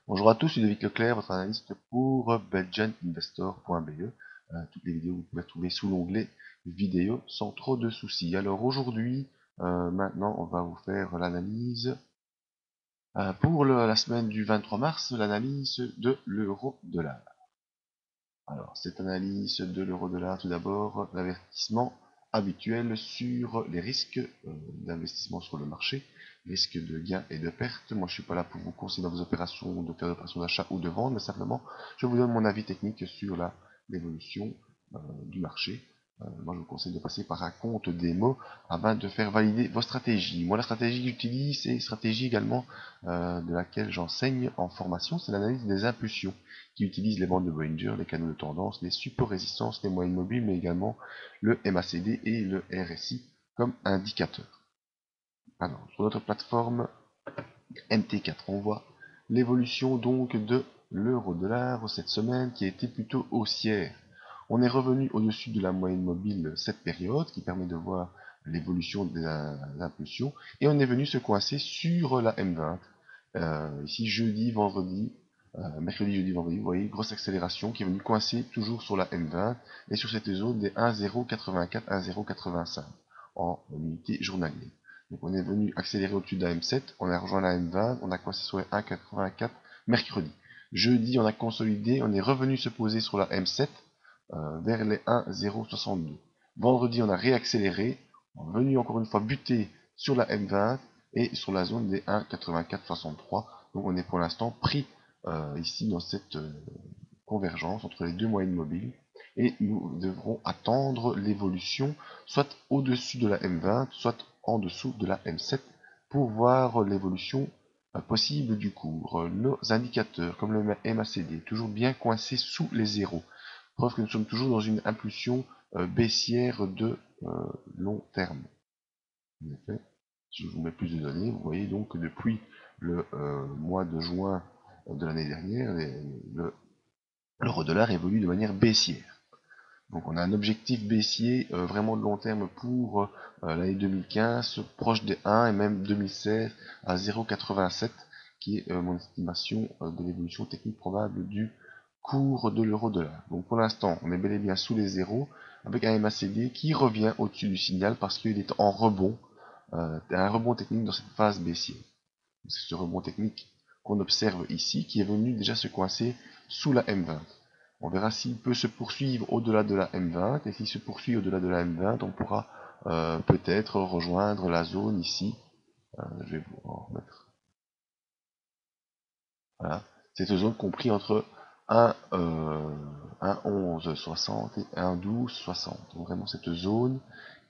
Bonjour à tous, je suis David Leclerc, votre analyste pour belgianinvestor.be. Toutes les vidéos vous pouvez trouver sous l'onglet vidéo sans trop de soucis. Alors aujourd'hui, maintenant on va vous faire l'analyse pour la semaine du 23 mars, l'analyse de l'euro-dollar. Alors cette analyse de l'euro-dollar, tout d'abord l'avertissement habituel sur les risques d'investissement sur le marché, risques de gains et de pertes. Moi je suis pas là pour vous conseiller dans vos opérations, de faire des opérations d'achat ou de vente, mais simplement je vous donne mon avis technique sur l'évolution du marché. Moi je vous conseille de passer par un compte démo afin de faire valider vos stratégies. Moi la stratégie que j'utilise, c'est une stratégie également de laquelle j'enseigne en formation, c'est l'analyse des impulsions qui utilise les bandes de Bollinger, les canaux de tendance, les supports résistances, les moyennes mobiles, mais également le MACD et le RSI comme indicateur. Alors, sur notre plateforme MT4, on voit l'évolution donc de l'euro-dollar cette semaine qui a été plutôt haussière. On est revenu au-dessus de la moyenne mobile cette période qui permet de voir l'évolution des impulsions et on est venu se coincer sur la M20. Ici jeudi, vendredi, mercredi, jeudi, vendredi, vous voyez, grosse accélération qui est venue coincer toujours sur la M20 et sur cette zone des 1,084, 1,085 en unité journalière. Donc on est venu accélérer au-dessus de la M7, on a rejoint la M20, on a coincé sur les 1,84 mercredi. Jeudi, on a consolidé, on est revenu se poser sur la M7 vers les 1,062. Vendredi, on a réaccéléré, on est venu encore une fois buter sur la M20 et sur la zone des 1,8463. Donc on est pour l'instant pris ici dans cette convergence entre les deux moyennes mobiles et nous devrons attendre l'évolution soit au-dessus de la M20, soit en dessous de la M7 pour voir l'évolution possible du cours. Nos indicateurs comme le MACD toujours bien coincés sous les zéros, preuve que nous sommes toujours dans une impulsion baissière de long terme. En effet, si je vous mets plus de données, vous voyez donc que depuis le mois de juin de l'année dernière, l'euro-dollar évolue de manière baissière. Donc on a un objectif baissier vraiment de long terme pour l'année 2015, proche des 1 et même 2016 à 0,87, qui est mon estimation de l'évolution technique probable du cours de l'euro-dollar. Donc pour l'instant, on est bel et bien sous les zéros, avec un MACD qui revient au-dessus du signal parce qu'il est en rebond, un rebond technique dans cette phase baissière. C'est ce rebond technique qu'on observe ici, qui est venu déjà se coincer sous la M20. On verra s'il peut se poursuivre au-delà de la M20, et s'il se poursuit au-delà de la M20, on pourra peut-être rejoindre la zone ici. Je vais vous en remettre. Voilà. Cette zone comprise entre 1,1160 et 1,1260. Donc vraiment cette zone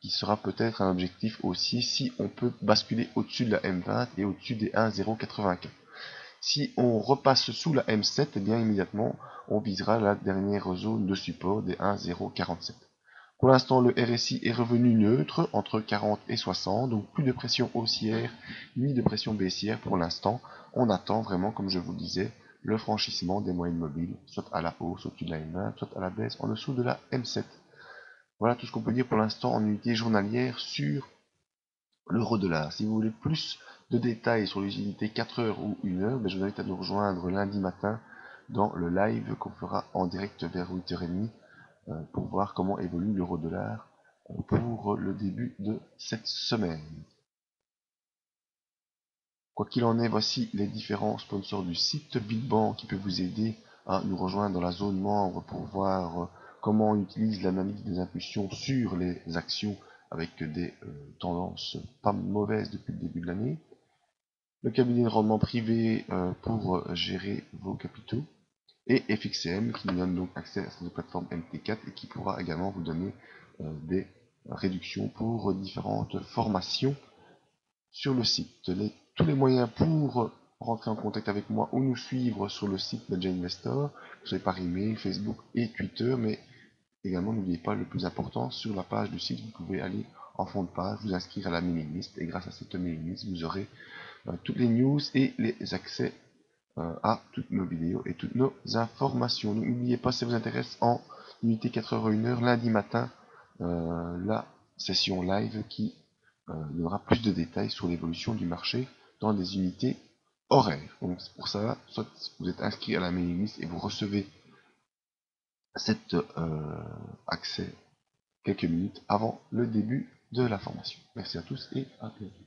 qui sera peut-être un objectif aussi si on peut basculer au-dessus de la M20 et au-dessus des 1,084. Si on repasse sous la M7, eh bien immédiatement on visera la dernière zone de support des 1,047. Pour l'instant, le RSI est revenu neutre entre 40 et 60, donc plus de pression haussière ni de pression baissière pour l'instant. On attend vraiment, comme je vous le disais, le franchissement des moyennes mobiles, soit à la hausse au-dessus de la M20, soit à la baisse en dessous de la M7. Voilà tout ce qu'on peut dire pour l'instant en unité journalière sur l'euro-dollar. Si vous voulez plus de détails sur les unités 4 heures ou 1 heure, je vous invite à nous rejoindre lundi matin dans le live qu'on fera en direct vers 8h30 pour voir comment évolue l'euro-dollar pour le début de cette semaine. Quoi qu'il en est, voici les différents sponsors du site. BitBank qui peut vous aider à nous rejoindre dans la zone membre pour voir comment on utilise l'analyse des impulsions sur les actions avec des tendances pas mauvaises depuis le début de l'année. Le cabinet de rendement privé pour gérer vos capitaux. Et FXCM qui nous donne donc accès à cette plateforme MT4 et qui pourra également vous donner des réductions pour différentes formations sur le site. Tous les moyens pour rentrer en contact avec moi ou nous suivre sur le site Belgian Investor, que ce soit par email, Facebook et Twitter, mais également n'oubliez pas le plus important, sur la page du site, vous pouvez aller en fond de page, vous inscrire à la mailing list et grâce à cette mailing list, vous aurez toutes les news et les accès à toutes nos vidéos et toutes nos informations. N'oubliez pas, si ça vous intéresse, en unité 4h 1h, lundi matin, la session live qui donnera plus de détails sur l'évolution du marché dans des unités horaire. Donc c'est pour ça, soit vous êtes inscrit à la mailing list et vous recevez cet accès quelques minutes avant le début de la formation. Merci à tous et à bientôt.